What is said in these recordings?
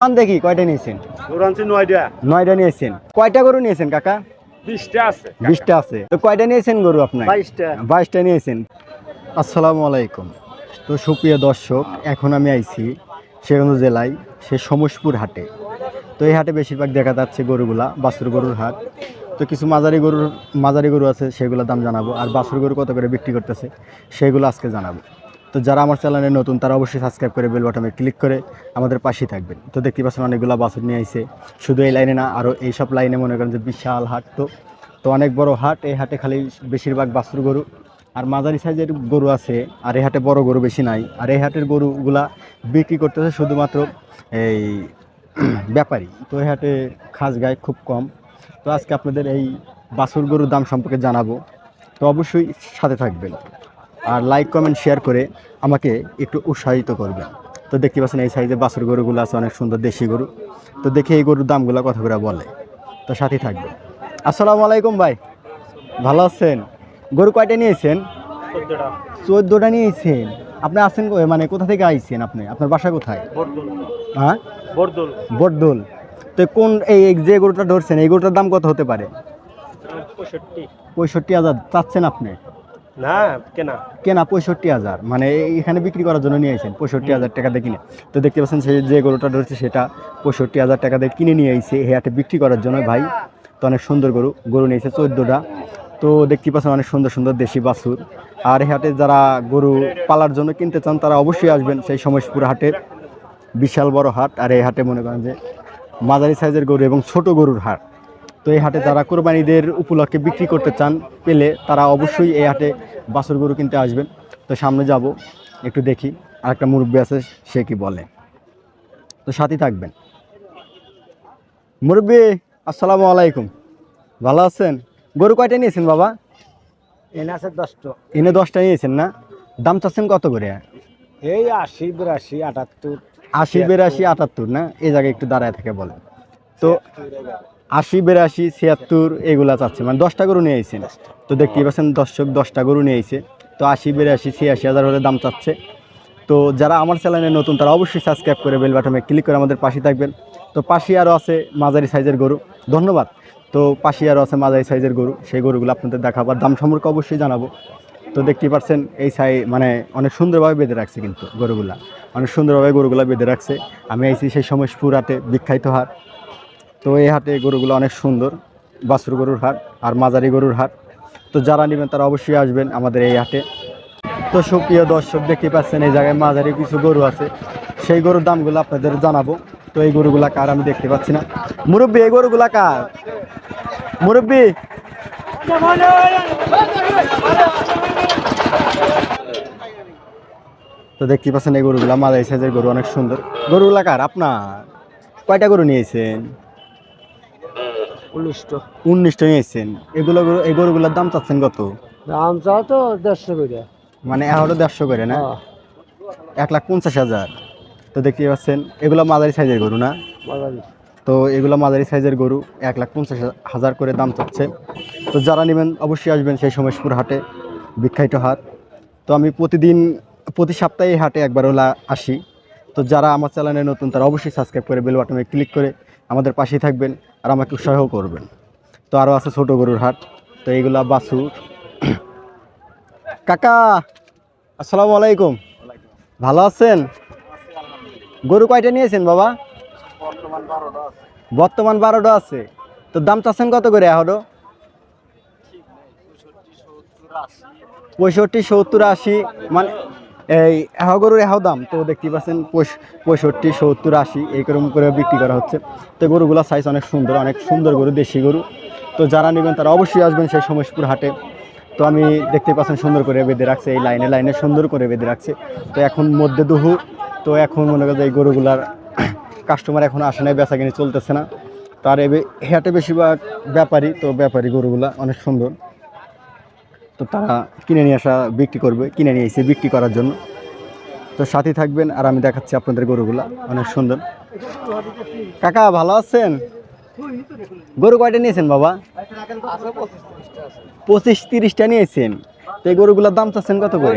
দেখি কয়টা নিয়েছেন? গরু আনছি 9টা। 9টা নিয়েছেন। কয়টা গরু নিয়েছেন কাকা? 20টা আছে। 20টা আছে। তো কয়টা নিয়েছেন গরু আপনার? 22টা। 22টা নিয়েছেন। আসসালামু আলাইকুম। তো সুপ্রিয় দর্শক, এখন আমি আইছি শেরগঞ্জ জেলায় সে সমসপুর হাটে। তো এই হাটে বেশিরভাগ দেখা যাচ্ছে গরুগুলা বাছুর গরুর হাট। তো কিছু মাঝারি গরু আছে, সেগুলোর দাম জানাবো। আর বাছুর গরু কত করে বিক্রি করতেছে সেগুলো আজকে জানাবো। তো যারা আমার চ্যানেলে নতুন তারা অবশ্যই সাবস্ক্রাইব করে বেল বাটনে ক্লিক করে আমাদের পাশেই থাকবেন। তো দেখতে পাচ্ছেন অনেকগুলো বাছুর নিয়ে আইছে। শুধু এই লাইনে না, আরও এইসব লাইনে মনে করেন যে বিশাল হাট। তো অনেক বড় হাট। এই হাটে খালি বেশিরভাগ বাছুর গরু আর মাঝারি সাইজের গরু আছে। আর এই হাটে বড় গরু বেশি নাই। আর এই হাটের গরুগুলা বিক্রি করতেছে শুধুমাত্র এই ব্যাপারী। তো এই হাটে খাস গায়ে খুব কম। তো আজকে আপনাদের এই বাছুর গরুর দাম সম্পর্কে জানাবো। তো অবশ্যই সাথে থাকবেন আর লাইক কমেন্ট শেয়ার করে আমাকে একটু উৎসাহিত করবেন। তো দেখতে পাচ্ছেন এই সাইজে বাছুর গরুগুলো আছে, অনেক সুন্দর দেশি গরু। তো দেখি এই গরুর দামগুলো কথা করে বলে। তো সাথে থাকবেন। আসসালামু আলাইকুম ভাই, ভালো আছেন? গরু কয়টা নিয়েছেন? 14টা। 14টা নিয়েছেন। আপনি আছেন মানে কোথা থেকে আইছেন? আপনার বাসা কোথায়? বর্দুল। হ্যাঁ, বর্দুল। বটদোল। তো কোন এই যে গরুটা ধরছেন এই গরুটার দাম কত হতে পারে? 65। 65,000 চাচ্ছেন আপনি? না, কেনা। কেনা 65,000, মানে এখানে বিক্রি করার জন্য নিয়ে আসেন 65,000 টাকা দিয়ে কিনে। তো দেখতে পাচ্ছেন সেই যে গরুটা ধরছে সেটা 65,000 টাকা দিয়ে কিনে নিয়ে আইছে এই হাটে বিক্রি করার জন্য ভাই। তো অনেক সুন্দর গরু নিয়েছে 14টা। তো দেখতে পাচ্ছেন অনেক সুন্দর সুন্দর দেশি বাছুর। আর এই হাটে যারা গরু পালার জন্য কিনতে চান তারা অবশ্যই আসবেন সেই সমসপুর হাটের। বিশাল বড় হাট। আর এই হাটে মনে করেন যে মাঝারি সাইজের গরু এবং ছোট গরুর হাট। তো এই হাটে যারা কোরবানিদের উপলক্ষে বিক্রি করতে চান পেলে তারা অবশ্যই এই হাটে বাছুর গরু কিনতে আসবেন। তো সামনে যাব, একটু দেখি আর একটা মুরব্বী আছে সে কি বলে। তো সাথে থাকবেন। মুরব্বী আসসালামু আলাইকুম, ভালো আছেন? গরু কয়টা নিয়েছেন বাবা? এনে আছে 10টা। এনে 10টা নিয়েছেন না? দাম চাচ্ছেন কত করে? এই 80, 82, 78। 80, 82, 78 না? এই জায়গায় একটু দাঁড়ায় থাকে বলেন। তো 80, 82, 76 এগুলা চাচ্ছে, মানে 10টা গরু নিয়ে আইছেন। তো দেখতেই পাচ্ছেন দর্শক 10টা গরু নিয়ে আইছে। তো 80, 82, 86,000 হলে দাম চাচ্ছে। তো যারা আমার চ্যানেলে নতুন তারা অবশ্যই সাবস্ক্রাইব করে বেল বাটনে ক্লিক করে আমাদের পাশে থাকবেন। তো পাশে আরও আছে মাঝারি সাইজের গরু, ধন্যবাদ। তো পাশে আরও আছে মাঝারি সাইজের গরু, সেই গরুগুলো আপনাদের দেখাবার দাম সম্পর্কে অবশ্যই জানাবো। তো দেখতেই পাচ্ছেন এই মানে অনেক সুন্দরভাবে বেঁধে রাখছে, কিন্তু গরুগুলা অনেক সুন্দরভাবে গরুগুলা বেঁধে রাখছে। আমি আইছি সেই সমসপুর হাটে, বিখ্যাত হাট। তো এই হাটে গরুগুলো অনেক সুন্দর, বাছুর গরুর হাট আর মাঝারি গরুর হাট। তো যারা নেবেন তারা অবশ্যই আসবেন আমাদের এই হাটে। তো সুপ্রিয় দর্শক দেখতে পাচ্ছেন এই জায়গায় মাঝারি কিছু গরু আছে, সেই গরুর দামগুলো আপনাদের জানাবো। তো এই গরুগুলা কার আমি দেখতে পাচ্ছি না। মুরব্বী এই গরুগুলা কার? মুরব্বী তো দেখতে পাচ্ছেন এই গরুগুলা মাঝারি সাইজের গরু, অনেক সুন্দর। গরুগুলা কার আপনার? কয়টা গরু নিয়েছেন? 19টা। 19টা নিয়েছেন। এই গরুগুলার দাম চাচ্ছেন কত? দাম চাও তো 150 করে। মানে এগারো 150 করে না? 1,50,000। তো দেখতে পাচ্ছেন এগুলো মাঝারি সাইজের গরু না? তো এগুলো মাঝারি সাইজের গরু 1,50,000 করে দাম চাচ্ছে। তো যারা নেবেন অবশ্যই আসবেন সেই সমসপুর হাটে, বিখ্যাত হাট। তো আমি প্রতি সপ্তাহে এই হাটে একবার হলে আসি। তো যারা আমার চ্যানেলে নতুন তারা অবশ্যই সাবস্ক্রাইব করে বেল বাটনে ক্লিক করে আমাদের পাশেই থাকবেন আর আমাকে উৎসাহ করবেন। তো আরও আছে ছোট গরুর হাট। তো এইগুলা বাছুর। কাকা আসসালামু আলাইকুম, ভালো আছেন? গরু কয়টা নিয়েছেন বাবা? বর্তমান 12টা আছে। তো দাম চাচ্ছেন কত করে এখনো? 65, 70, 80, মানে এই গরুর দাম। তো দেখতে পাচ্ছেন 65, 70, 80 এইরকম করে বিক্রি করা হচ্ছে। তো গরুগুলো সাইজ অনেক সুন্দর গরু, দেশি গরু। তো যারা নেবেন তারা অবশ্যই আসবেন সেই সমসপুর হাটে। তো আমি দেখতে পাচ্ছেন সুন্দর করে বেঁধে রাখছে, এই লাইনে সুন্দর করে বেঁধে রাখছে। তো এখন মধ্যে দুপুর, তো এখন মনে করেন এই গরুগুলার কাস্টমার এখন আসে নাই, বেচা কিনে চলতেছে না। তো আর হাটে বেশিরভাগ ব্যাপারী। তো ব্যাপারী গরুগুলা অনেক সুন্দর। তো তারা কিনে নিয়ে এসে বিক্রি করার জন্য। তো সাথে থাকবেন আর আমি দেখাচ্ছি আপনাদের গরুগুলা অনেক সুন্দর। কাকা ভালো আছেন? গরু কয়টা নিয়েছেন বাবা? 25, 30টা নিয়েছেন। তো এই গরুগুলোর দাম চাচ্ছেন কত করে?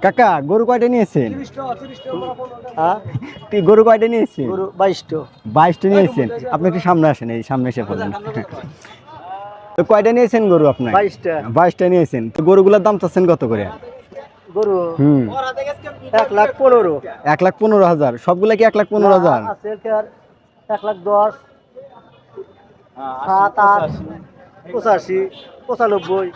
কাকা গরু কয়টা নিয়েছেন? হ্যাঁ গরু কয়টা নিয়েছেন? গরু 22টা। 22টা নিয়েছেন। আপনি একটু সামনে আসেন, এই সামনে এসে পড়েন। তো কয়টা নিয়েছেন গরু আপনার? 22টা। 22টা নিয়েছেন। তো গরুগুলোর দাম চাচ্ছেন কত করে? গরু হুম 1,15,000। 1,15,000। সবগুলা কি 1,15,000? আছে আর 1,10,000, 7, 8, 85, 95।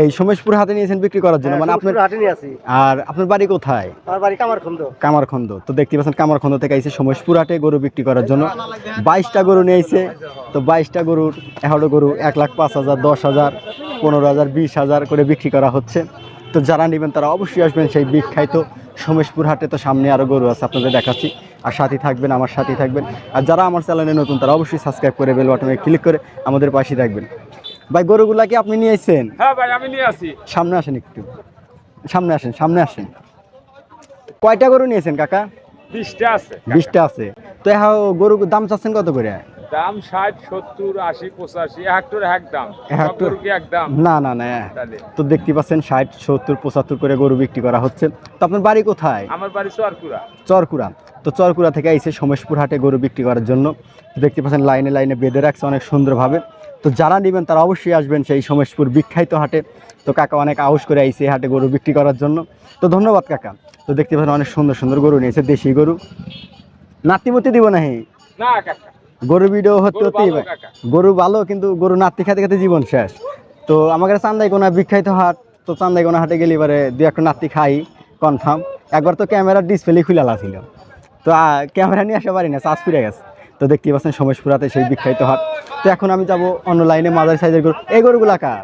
এই সোমেশপুর হাটে নিয়েছেন বিক্রি করার জন্য, মানে আপনার? হাটে নিয়ে আছি। আর আপনার বাড়ি কোথায়? আমার বাড়ি কামারখন্দ। কামারখন্দ। তো দেখতে পাচ্ছেন কামারখন্দ থেকে আইছে সোমেশপুর হাটে গরু বিক্রি করার জন্য। 22টা গরু নিয়েছে। তো 22টা গরুর 11 গরু 1,05,000, 10,000, 15,000, 20,000 করে বিক্রি করা হচ্ছে। তো যারা নেবেন তারা অবশ্যই আসবেন সেই বিখ্যাত সোমেশপুর হাটে। তো সামনে আরও গরু আছে, আপনাদের দেখাচ্ছি। আর সাথে থাকবেন, আমার সাথেই থাকবেন। আর যারা আমার চ্যানেলে নতুন তারা অবশ্যই সাবস্ক্রাইব করে বেল বাটনে ক্লিক করে আমাদের পাশেই থাকবেন। ভাই গরুগুলা কি আপনি নিয়ে এসেছেন? হ্যাঁ ভাই আমি নিয়ে আসি। সামনে আসেন, একটু সামনে আসেন, সামনে আসেন। কয়টা গরু নিয়েছেন কাকা? 20টা আছে। 20টা আছে। তো এখন গরু দাম চাচ্ছেন কত করে? দাম 60, 70, 80, 85, হেক্টর এক দাম। হেক্টর? সব গরু কি এক দাম? না না না। তাহলে তো দেখতে পাচ্ছেন 60, 70, 75 করে গরু বিক্রি করা হচ্ছে। তো আপনার বাড়ি কোথায়? আমার বাড়ি চরকুড়া। চরকুড়া। তো চরকুড়া থেকে আইছে সোমেশপুর হাটে গরু বিক্রি করার জন্য। তো দেখতে পাচ্ছেন লাইনে লাইনে বেঁধে রাখছে অনেক সুন্দরভাবে। তো যারা নেবেন তারা অবশ্যই আসবেন সেই সোমেশপুর বিখ্যাত হাটে। তো কাকা অনেক আউশ করে আইছে এই হাটে গরু বিক্রি করার জন্য। তো ধন্যবাদ কাকা। তো দেখতে পাচ্ছেন অনেক সুন্দর সুন্দর গরু নিয়েছে, দেশি গরু। নাতিমতি দিব না হে না কাকা, গরু ভিডিও হতে গরু হতেই ভালো কাকা। গরু ভালো, কিন্তু গরু নাতি খাতে খাতে জীবন শেষ। তো আমাদের চান্দাইকোনা বিখ্যাত হাট। তো চান্দাইকোনা হাটে গেলে এবারে দু একটা নাতি খাই কনফার্ম। একবার তো ক্যামেরার ডিসপ্লে খুলে ছিল। তো ক্যামেরা নিয়ে আসতে পারি না, চার্জ ফিরে গেছে। তো দেখতে পাচ্ছেন সোমেশপুরাতে সেই বিখ্যাত হাট। তো এখন আমি যাব অন্য লাইনে, মাঝারি সাইজের গরু। এই গরুগুলা কার?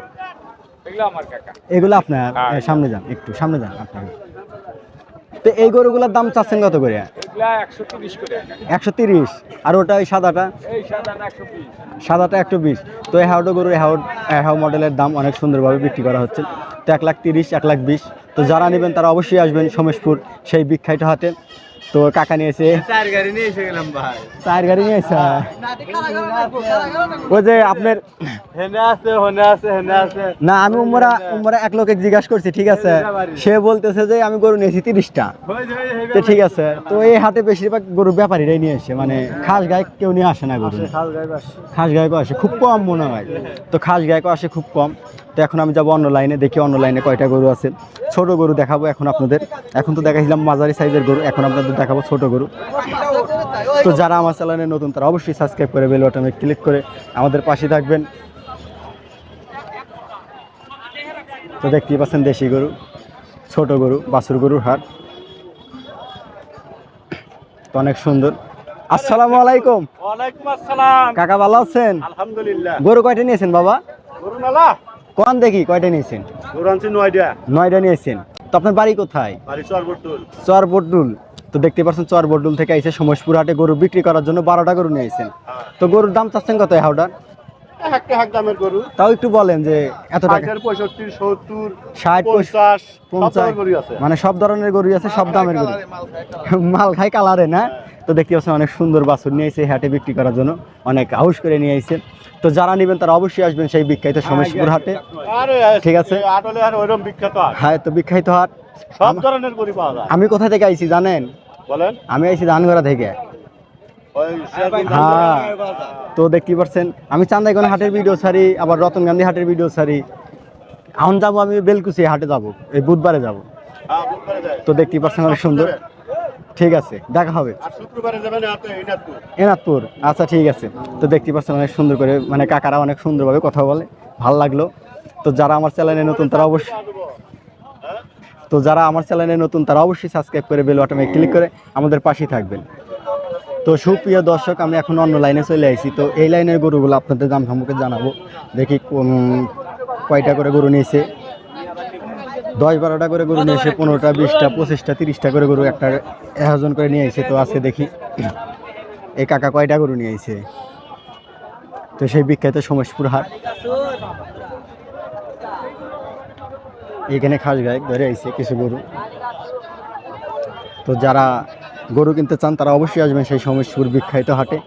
এগুলো আমার কাকা। এগুলো আপনার? হ্যাঁ। সামনে যান, একটু সামনে যান আপনার। তো এই গরুগুলোর দাম চাচ্ছেন কত করে? এগুলা 130 করে কাকা। 130। আর ওটা ওই সাদাটা? এই সাদাটা 120। সাদাটা 120। তো এই হাওড়া গরু হাও মডেলের দাম অনেক সুন্দরভাবে বিক্রি করা হচ্ছে। তো 1,30,000, 1,20,000। তো যারা নেবেন তারা অবশ্যই আসবেন সোমেশপুর সেই বিখ্যাত হাটে। তো কাকা নিয়েছে 4 গাড়ি নিয়ে এসে গেলাম ভাই। 4 গাড়ি নিয়েছে। ওই যে আপনার হেনে আছে, হনে আছে, হেনে আছে। না, আমি উমরা এক লোকে জিজ্ঞাসা করছি, ঠিক আছে? সে বলতেছে যে আমি গরু নিয়েছি 30টা। তো ঠিক আছে। তো এই হাটে বেশিরভাগ গরু ব্যাপারীরাই নিয়ে আসে, মানে খাস গায়ে কেউ নিয়ে আসে না গরু। খাস গায়কও আসে খুব কম মনে হয়। তো খাস গায়কও আসে খুব কম। তো এখন আমি যাবো অন্য লাইনে, দেখি অন্য লাইনে কয়টা গরু আছে। ছোট গরু দেখাবো এখন আপনাদের। এখন তো দেখাইছিলাম মাঝারি সাইজের গরু, এখন আপনাদের দেখাবো ছোট গরু। তো যারা আমার চ্যানেলে নতুন তারা অবশ্যই সাবস্ক্রাইব করে বেল বাটনে ক্লিক করে আমাদের পাশে থাকবেন। তো দেখতেই পাচ্ছেন দেশি গরু, ছোট গরু, বাছুর গরুর হাট। তো অনেক সুন্দর। আসসালামু আলাইকুম। ওয়ালাইকুম আসসালাম। কাকা ভালো আছেন? আলহামদুলিল্লাহ। গরু কয়টা নিয়েছেন বাবা? গরু নালা? কোন দেখি কয়টা নিয়েছেন? গরু আনছি 9টা। 9টা নিয়েছেন। তো আপনার বাড়ি কোথায়? বাড়ি চরবটুল। চরবটুল। তো দেখতে পাচ্ছেন চরবটুল থেকে আইছে সোমেশপুর হাটে গরু বিক্রি করার জন্য 12টা গরু নিয়েছেন। তো গরুর দাম চাচ্ছেন কত হাওড়ার? একটা হাক দামের গরু। তাও একটু বলেন যে এত টাকা। 65, 70, 60, 50, 50 গরু আছে। মানে সব ধরনের গরু আছে, সব দামের গরু। মাল খাই কালারে না। তো দেখতে পাচ্ছেন অনেক সুন্দর বাছুর নিয়ে এসে হাটে বিক্রি করার জন্য, অনেক হাউস করে নিয়ে আইছে। তো যারা নেবেন তারা অবশ্যই আসবেন সেই বিখ্যাত সোমেশপুর হাটে। আরে ঠিক আছে। আটলে আর ওইরকম বিখ্যাত হাট। হ্যাঁ, তো বিখ্যাত হাট। সব ধরনের গরু পাওয়া যায়। আমি কোথা থেকে আইছি জানেন? বলেন। আমি আইছি ধানগড়া থেকে। ওই হ্যাঁ। তো দেখতে পাচ্ছেন আমি চান্দাইগঞ্জ হাটের ভিডিও ছাড়ি, আবার রতন গান্ধী হাটের ভিডিও ছাড়ি। এখন যাবো আমি বেলকুচি হাটে যাব, এই বুধবারে যাব। তো দেখতে পাচ্ছেন অনেক সুন্দর। ঠিক আছে, দেখা হবে। আর শুক্রবারে যাবেন ইনাদপুর। এনাদপুর, আচ্ছা ঠিক আছে। তো দেখতে পাচ্ছেন অনেক সুন্দর করে, মানে কাকারা অনেক সুন্দরভাবে কথা বলে, ভালো লাগলো। তো যারা আমার চ্যানেলে নতুন তারা অবশ্যই সাবস্ক্রাইব করে বেল বাটনে ক্লিক করে আমাদের পাশেই থাকবেন। তো সুপ্রিয় দর্শক, আমি এখন অন্য লাইনে চলে আসি। তো এই লাইনের গরুগুলো আপনাদের দাম সম্পর্কে জানাবো। দেখি কোন কয়টা করে গরু নিয়েছে। 10-12টা করে গরু নিয়েছে, 15টা, 20টা, 25টা, 30টা করে গরু একটা আয়োজন করে নিয়ে এসেছে। তো আজকে দেখি এই কাকা কয়টা গরু নিয়ে এসেছে। তো সেই বিখ্যাত সোমেশপুর হাট, এখানে খাস গায়ে ধরে আইছে কিছু গরু। তো যারা গরু কিনতে চান তারা অবশ্যই আসবেন সেই সোমেশপুর বিখ্যাত হাটে।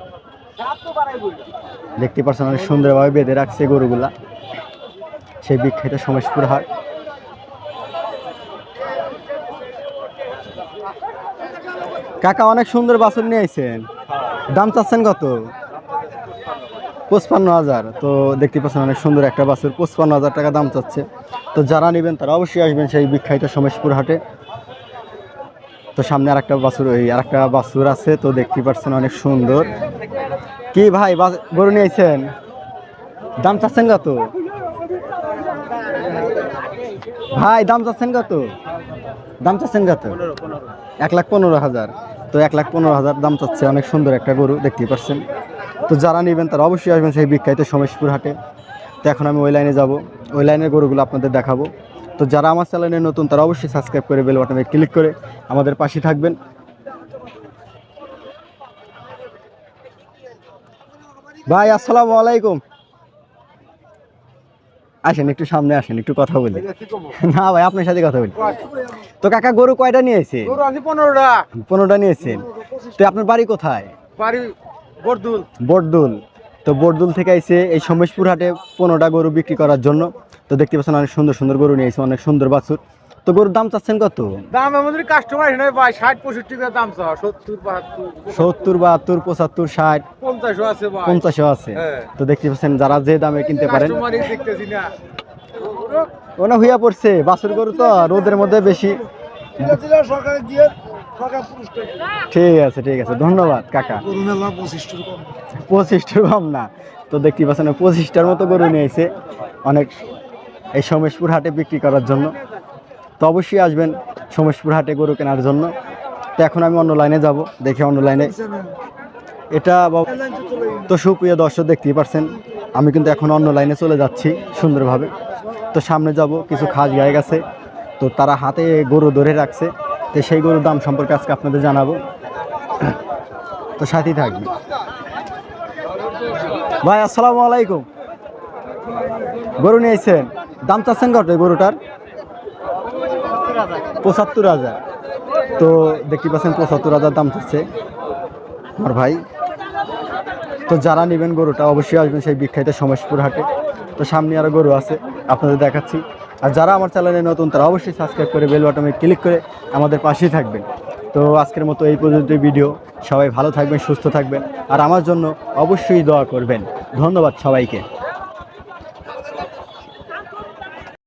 দেখতে পাচ্ছেন অনেক সুন্দরভাবে বেঁধে রাখছে গরুগুলা, সেই বিখ্যাত সোমেশপুর হাট। কাকা অনেক সুন্দর বাছুর নিয়ে আইছেন, দাম চাচ্ছেন কত? 55,000। তো দেখতে পাচ্ছেন অনেক সুন্দর একটা বাছুর, 55,000 টাকা দাম চাচ্ছে। তো যারা নেবেন তারা অবশ্যই আসবেন সেই বিখ্যাত সমেশপুর হাটে। তো সামনে আরেকটা বাছুর, ওই আরেকটা বাছুর আছে, তো দেখতে পাচ্ছেন অনেক সুন্দর। কি ভাই গরু নিয়ে আইছেন, দাম চাচ্ছেন কত? ভাই দাম চাচ্ছেন কত? দাম চাচ্ছেন কত? 1,15,000। তো 1,15,000 দাম চাচ্ছে, অনেক সুন্দর একটা গরু দেখতেই পাচ্ছেন। তো যারা নেবেন তারা অবশ্যই আসবেন সেই বিখ্যাত সমেশপুর হাটে। তো এখন আমি ওই লাইনে যাব, ওই লাইনের গরুগুলো আপনাদের দেখাবো। তো যারা আমার চ্যানেলে নতুন তারা অবশ্যই সাবস্ক্রাইব করে বেল বাটনে ক্লিক করে আমাদের পাশে থাকবেন। ভাই আসসালামু আলাইকুম, আসেন একটু সামনে আসেন, একটু কথা বলি। না ভাই আপনার সাথে কথা বলি। তো কাকা গরু কয়টা নিয়েছে? 15টা নিয়েছেন। তো আপনার বাড়ি কোথায়? বটদুল। তো বটদুল থেকে আইছে এই সমেশপুর হাটে 15টা গরু বিক্রি করার জন্য। তো দেখতে পাচ্ছেন অনেক সুন্দর সুন্দর গরু নিয়েছে, অনেক সুন্দর বাছুর। তো গরুর দাম চাচ্ছেন কত? দাম আমাদের কাস্টমার নয় ভাই, 60-65 করে দাম চাওয়া, 70-72 70, 72, 75, 60, 50 আছে ভাই। 50 আছে। হ্যাঁ। তো দেখতে পাচ্ছেন যারা যে দামে কিনতে পারেন। কাস্টমারই দেখতেছি না। ওনা হইয়া পড়ছে বাছুর গরু, তো রোদের মধ্যে বেশি। ঠিক আছে ঠিক আছে, ধন্যবাদ কাকা। 25টার কম না। তো দেখতে পাচ্ছেন 25টার মতো গরু নিয়েছে অনেক এই সমেশপুর হাটে বিক্রি করার জন্য। তো অবশ্যই আসবেন সমেশপুর হাটে গরু কেনার জন্য। তো এখন আমি অন্য লাইনে যাব, দেখি অন্য লাইনে এটা। তো সুপ্রিয় দর্শক দেখতেই পাচ্ছেন আমি কিন্তু এখন অন্য লাইনে চলে যাচ্ছি সুন্দরভাবে। তো সামনে যাব, কিছু খাস গায়ে গেছে, তো তারা হাতে গরু ধরে রাখছে। তো সেই গরুর দাম সম্পর্কে আজকে আপনাদের জানাবো, তো সাথেই থাকবে। ভাই আসসালামু আলাইকুম, গরু নিয়েছেন, দাম চাচ্ছেন কত এই গরুটার? 75,000। তো দেখতে পাচ্ছেন 75,000 দাম চাচ্ছে আমার ভাই। তো যারা নেবেন গরুটা অবশ্যই আসবেন সেই বিখ্যাত সমেশপুর হাটে। তো সামনে আরও গরু আছে আপনাদের দেখাচ্ছি। আর যারা আমার চ্যানেলে নতুন তারা অবশ্যই সাবস্ক্রাইব করে বেল বাটনে ক্লিক করে আমাদের পাশেই থাকবেন। তো আজকের মতো এই পর্যন্ত ভিডিও। সবাই ভালো থাকবেন, সুস্থ থাকবেন, আর আমার জন্য অবশ্যই দোয়া করবেন। ধন্যবাদ সবাইকে।